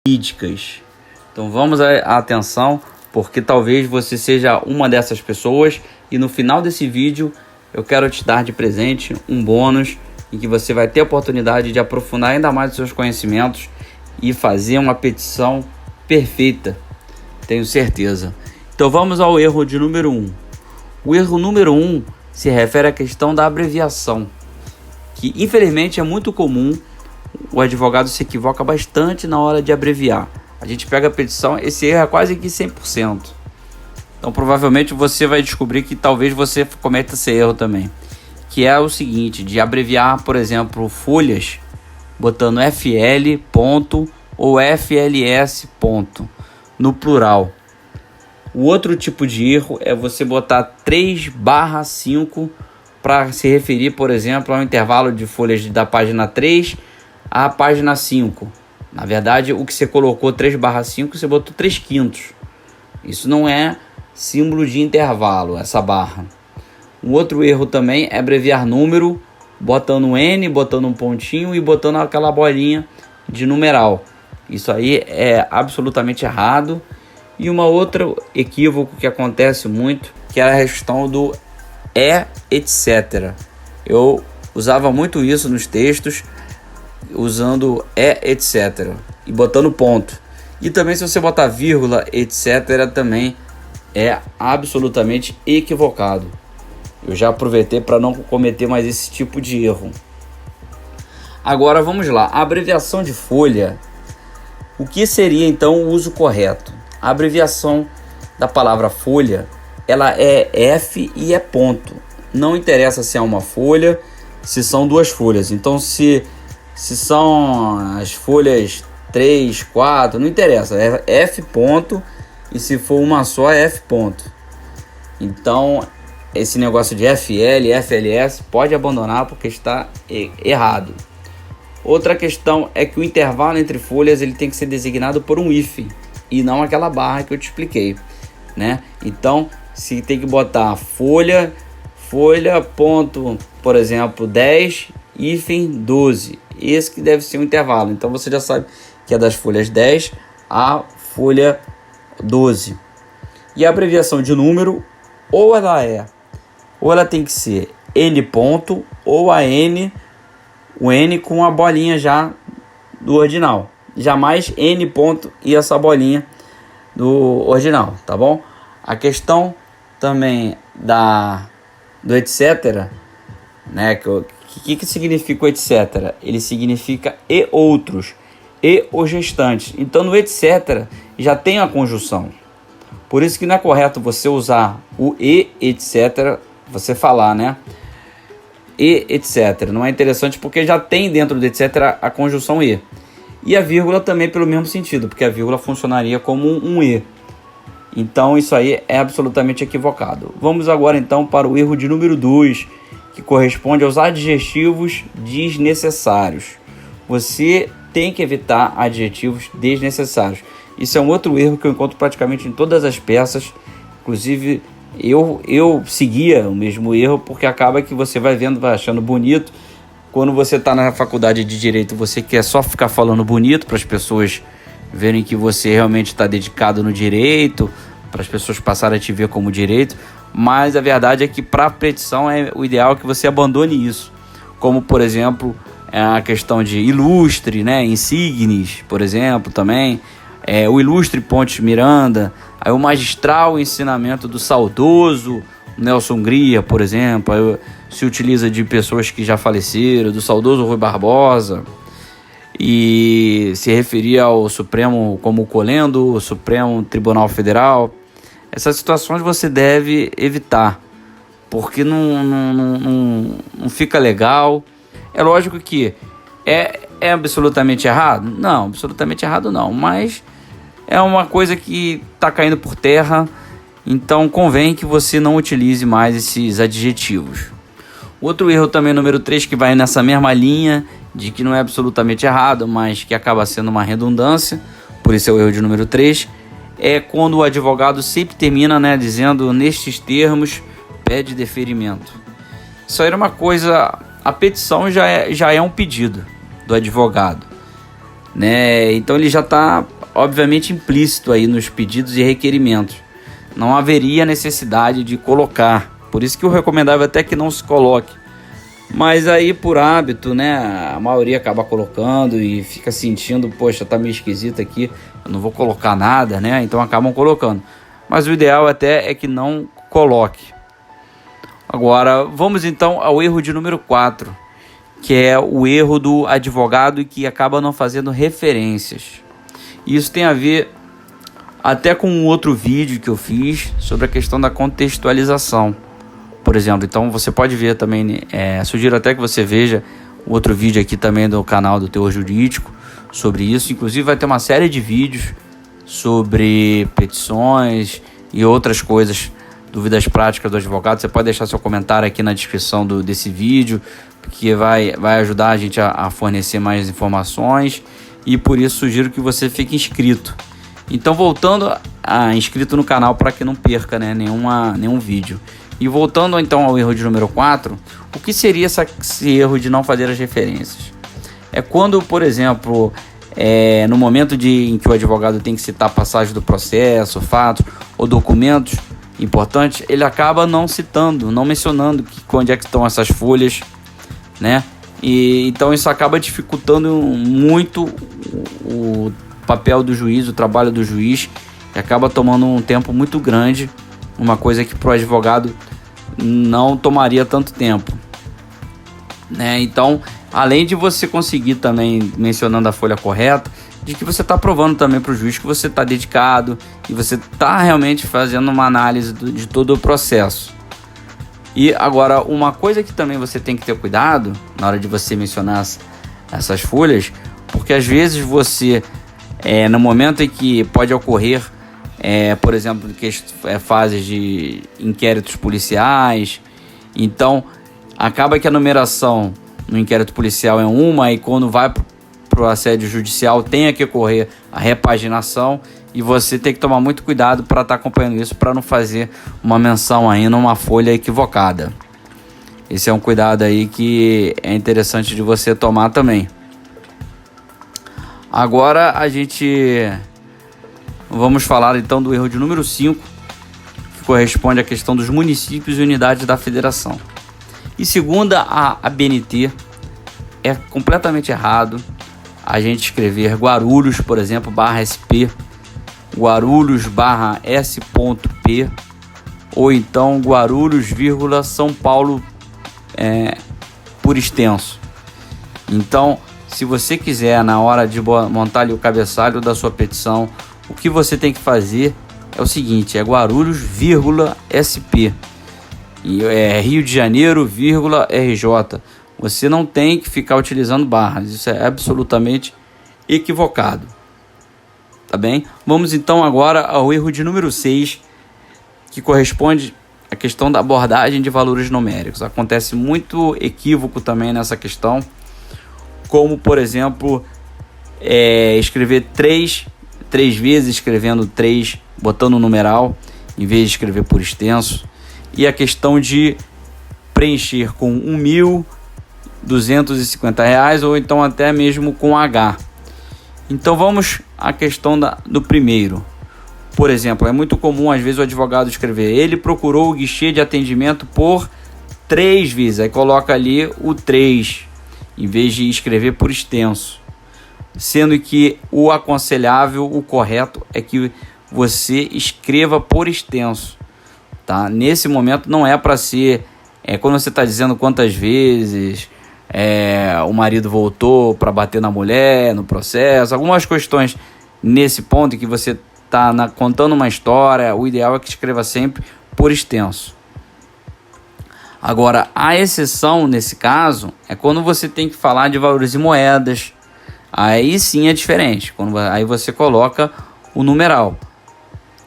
jurídicas. Então vamos à atenção, porque talvez você seja uma dessas pessoas e no final desse vídeo eu quero te dar de presente um bônus em que você vai ter a oportunidade de aprofundar ainda mais os seus conhecimentos e fazer uma petição perfeita, tenho certeza. Então vamos ao erro de número 1. O erro número 1 se refere à questão da abreviação, que infelizmente é muito comum. O advogado se equivoca bastante na hora de abreviar. A gente pega a petição, esse erro é quase que 100%. Então provavelmente você vai descobrir que talvez você cometa esse erro também, que é o seguinte, de abreviar, por exemplo, folhas, botando FL ponto ou FLS ponto no plural. O outro tipo de erro é você botar 3/5 para se referir, por exemplo, ao intervalo de folhas da página 3 à página 5. Na verdade, o que você colocou 3/5, você botou 3/5. Isso não é símbolo de intervalo, essa barra. Um outro erro também é abreviar número, botando N, botando um pontinho e botando aquela bolinha de numeral. Isso aí é absolutamente errado. E uma outra equívoco que acontece muito, que é a questão do etc. Eu usava muito isso nos textos, usando etc. e botando ponto. E também se você botar vírgula, etc. também é absolutamente equivocado. Eu já aproveitei para não cometer mais esse tipo de erro. Agora vamos lá, a abreviação de folha. O que seria então o uso correto? A abreviação da palavra folha, ela é F e é ponto. Não interessa se é uma folha, se são duas folhas. Então se são as folhas 3, 4, não interessa, é F ponto, e se for uma só é F ponto. Então esse negócio de FL, FLS pode abandonar porque está errado. Outra questão é que o intervalo entre folhas ele tem que ser designado por um hífen e não aquela barra que eu te expliquei, né? Então se tem que botar folha ponto, por exemplo, 10, hífen 12. Esse que deve ser o intervalo. Então você já sabe que é das folhas 10 à folha 12. E a abreviação de número, ou ela tem que ser N ponto, ou a N, o N com a bolinha já do ordinal. Jamais N ponto e essa bolinha do ordinal, tá bom? A questão também do etc, né? Que significa o etc? Ele significa e outros, e os restantes. Então no etc já tem a conjunção. Por isso que não é correto você usar o e etc, você falar, né? E etc. Não é interessante porque já tem dentro do etc a conjunção e. E a vírgula também pelo mesmo sentido, porque a vírgula funcionaria como um e. Então isso aí é absolutamente equivocado. Vamos agora então para o erro de número 2, que corresponde aos adjetivos desnecessários. Você tem que evitar adjetivos desnecessários. Isso é um outro erro que eu encontro praticamente em todas as peças. Inclusive eu seguia o mesmo erro, porque acaba que você vai vendo, vai achando bonito. Quando você está na faculdade de Direito, você quer só ficar falando bonito para as pessoas verem que você realmente está dedicado no direito, para as pessoas passarem a te ver como direito. Mas a verdade é que para a petição é o ideal que você abandone isso. Como, por exemplo, a questão de ilustre, né? Insignes, por exemplo, também. O ilustre Pontes Miranda, aí o magistral ensinamento do saudoso Nelson Hungria, por exemplo. Aí se utiliza de pessoas que já faleceram, do saudoso Rui Barbosa. E se referia ao Supremo como colendo o Supremo Tribunal Federal. Essas situações você deve evitar, porque não fica legal. É lógico que é absolutamente errado? Não, absolutamente errado não, mas é uma coisa que está caindo por terra, então convém que você não utilize mais esses adjetivos. Outro erro também, número 3, que vai nessa mesma linha, de que não é absolutamente errado, mas que acaba sendo uma redundância, por isso é o erro de número 3, é quando o advogado sempre termina, né, dizendo nestes termos, pede deferimento. Isso aí era uma coisa, a petição já é um pedido do advogado, né? Então ele já está obviamente implícito aí nos pedidos e requerimentos. Não haveria necessidade de colocar. Por isso que o recomendável até que não se coloque. Mas aí por hábito, né, a maioria acaba colocando e fica sentindo, poxa, tá meio esquisito aqui, eu não vou colocar nada, né? Então acabam colocando. Mas o ideal até é que não coloque. Agora, vamos então ao erro de número 4, que é o erro do advogado que acaba não fazendo referências. Isso tem a ver até com um outro vídeo que eu fiz sobre a questão da contextualização, por exemplo. Então você pode ver também, sugiro até que você veja outro vídeo aqui também do canal do Teor Jurídico sobre isso. Inclusive vai ter uma série de vídeos sobre petições e outras coisas, dúvidas práticas do advogado. Você pode deixar seu comentário aqui na descrição desse vídeo, que vai ajudar a gente a fornecer mais informações, e por isso sugiro que você fique inscrito. Então, voltando inscrito no canal para que não perca, né, nenhum vídeo. E voltando então ao erro de número 4, o que seria esse erro de não fazer as referências? É quando, por exemplo, no momento em que o advogado tem que citar passagem do processo, fatos ou documentos importantes, ele acaba não citando, não mencionando onde é que estão essas folhas, né? E então isso acaba dificultando muito o papel do juiz, o trabalho do juiz, e acaba tomando um tempo muito grande, uma coisa que para o advogado não tomaria tanto tempo, né? Então, além de você conseguir também, mencionando a folha correta, de que você está provando também para o juiz que você está dedicado e você está realmente fazendo uma análise de todo o processo. E agora, uma coisa que também você tem que ter cuidado na hora de você mencionar essas folhas, porque às vezes você, no momento em que pode ocorrer, por exemplo, fases de inquéritos policiais, então acaba que a numeração no inquérito policial é uma, e quando vai para o assédio judicial tem que ocorrer a repaginação, e você tem que tomar muito cuidado para estar acompanhando isso, para não fazer uma menção aí numa folha equivocada. Esse é um cuidado aí que é interessante de você tomar também. Agora vamos falar então do erro de número 5, que corresponde à questão dos municípios e unidades da federação. E segundo a ABNT, é completamente errado a gente escrever Guarulhos, por exemplo, /SP, Guarulhos /S.P, ou então Guarulhos, São Paulo por extenso. Então, se você quiser, na hora de montar ali o cabeçalho da sua petição, o que você tem que fazer é o seguinte: é Guarulhos, SP, e Rio de Janeiro, RJ. Você não tem que ficar utilizando barras, isso é absolutamente equivocado. Tá bem? Vamos então agora ao erro de número 6, que corresponde à questão da abordagem de valores numéricos. Acontece muito equívoco também nessa questão, como por exemplo, escrever 3 vezes, escrevendo 3, botando um numeral, em vez de escrever por extenso. E a questão de preencher com R$1.250, ou então até mesmo com H. Então vamos à questão do primeiro. Por exemplo, é muito comum às vezes o advogado escrever: ele procurou o guichê de atendimento por 3 vezes. Aí coloca ali o 3, em vez de escrever por extenso. Sendo que o aconselhável, o correto, é que você escreva por extenso. Tá? Nesse momento não é para ser... quando você está dizendo quantas vezes o marido voltou para bater na mulher no processo, algumas questões nesse ponto em que você está contando uma história, o ideal é que escreva sempre por extenso. Agora, a exceção nesse caso é quando você tem que falar de valores e moedas. Aí sim é diferente, aí você coloca o numeral.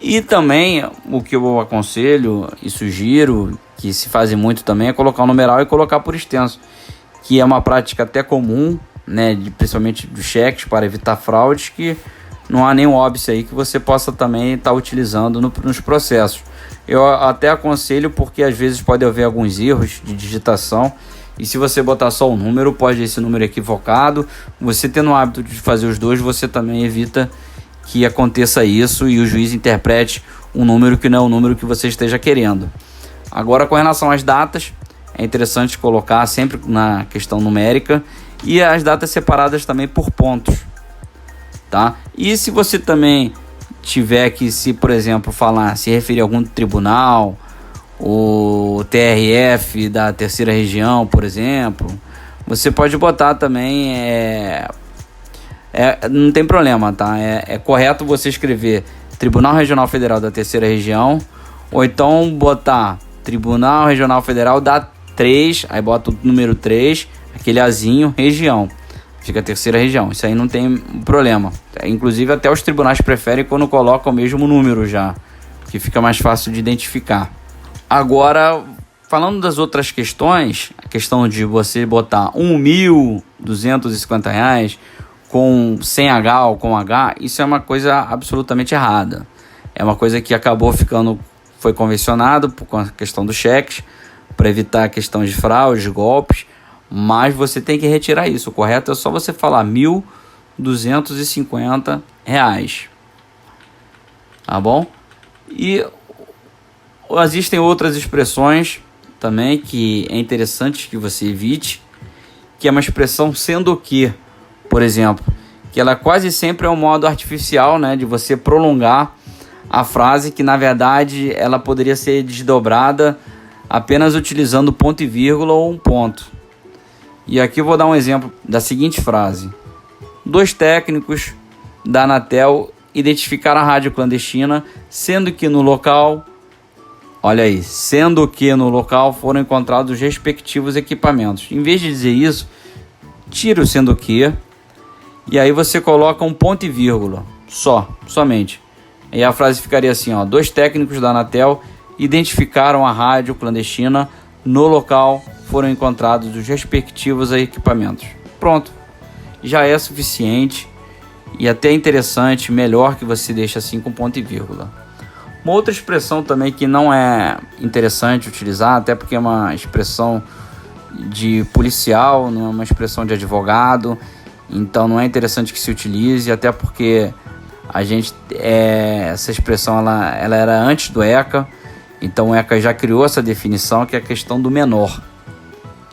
E também o que eu aconselho e sugiro, que se faz muito também, é colocar o numeral e colocar por extenso, que é uma prática até comum, né, principalmente dos cheques, para evitar fraudes, que não há nenhum óbice aí que você possa também estar utilizando nos processos. Eu até aconselho, porque às vezes pode haver alguns erros de digitação, e se você botar só o número, pode esse número equivocado. Você tendo o hábito de fazer os dois, você também evita que aconteça isso e o juiz interprete um número que não é o número que você esteja querendo. Agora, com relação às datas, é interessante colocar sempre na questão numérica e as datas separadas também por pontos, tá? E se você também tiver que, se por exemplo se referir a algum tribunal, o TRF da terceira região, por exemplo, você pode botar também, não tem problema, tá? É correto você escrever Tribunal Regional Federal da terceira região, ou então botar Tribunal Regional Federal da 3, aí bota o número 3, aquele azinho, região. Fica a terceira região, isso aí não tem problema. Inclusive até os tribunais preferem quando colocam o mesmo número já, que fica mais fácil de identificar. Agora, falando das outras questões, a questão de você botar R$1.250 sem H ou com H, isso é uma coisa absolutamente errada. É uma coisa que foi convencionado com a questão dos cheques, para evitar a questão de fraude, de golpes, mas você tem que retirar isso. O correto é só você falar R$1.250, tá bom? E existem outras expressões também que é interessante que você evite, que é uma expressão sendo que, por exemplo, que ela quase sempre é um modo artificial, né, de você prolongar a frase, que na verdade ela poderia ser desdobrada apenas utilizando ponto e vírgula ou um ponto. E aqui eu vou dar um exemplo da seguinte frase: 2 técnicos da Anatel identificaram a rádio clandestina, sendo que no local foram encontrados os respectivos equipamentos. Em vez de dizer isso, tira o sendo que, e aí você coloca um ponto e vírgula, somente. E a frase ficaria assim, 2 técnicos da Anatel identificaram a rádio clandestina, no local foram encontrados os respectivos equipamentos. Pronto, já é suficiente e até interessante, melhor que você deixe assim com ponto e vírgula. Uma outra expressão também que não é interessante utilizar, até porque é uma expressão de policial, não é uma expressão de advogado, então não é interessante que se utilize, até porque essa expressão ela era antes do ECA, então o ECA já criou essa definição, que é a questão do menor,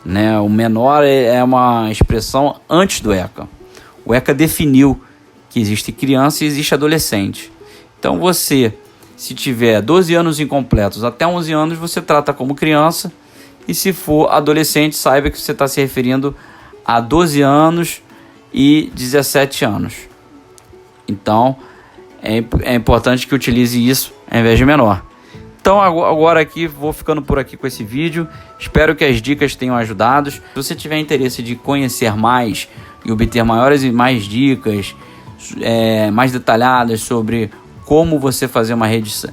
né? O menor é uma expressão antes do ECA. O ECA definiu que existe criança e existe adolescente. Então você, se tiver 12 anos incompletos até 11 anos, você trata como criança, e se for adolescente, saiba que você está se referindo a 12 e 17 anos. Então é importante que utilize isso ao invés de menor. Então agora aqui vou ficando por aqui com esse vídeo. Espero que as dicas tenham ajudado. Se você tiver interesse de conhecer mais e obter maiores e mais dicas mais detalhadas sobre como você fazer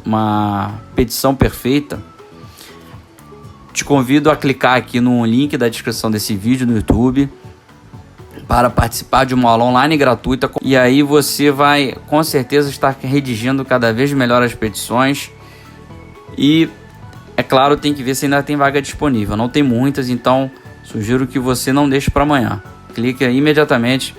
uma petição perfeita, te convido a clicar aqui no link da descrição desse vídeo no YouTube para participar de uma aula online gratuita, e aí você vai com certeza estar redigindo cada vez melhor as petições. E é claro, tem que ver se ainda tem vaga disponível. Não tem muitas, então sugiro que você não deixe para amanhã. Clique imediatamente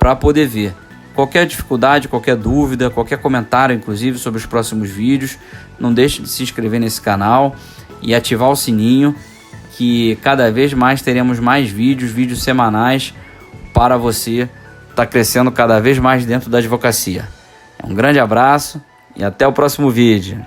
para poder ver. Qualquer dificuldade, qualquer dúvida, qualquer comentário, inclusive sobre os próximos vídeos, não deixe de se inscrever nesse canal e ativar o sininho, que cada vez mais teremos mais vídeos semanais para você estar crescendo cada vez mais dentro da advocacia. Um grande abraço e até o próximo vídeo.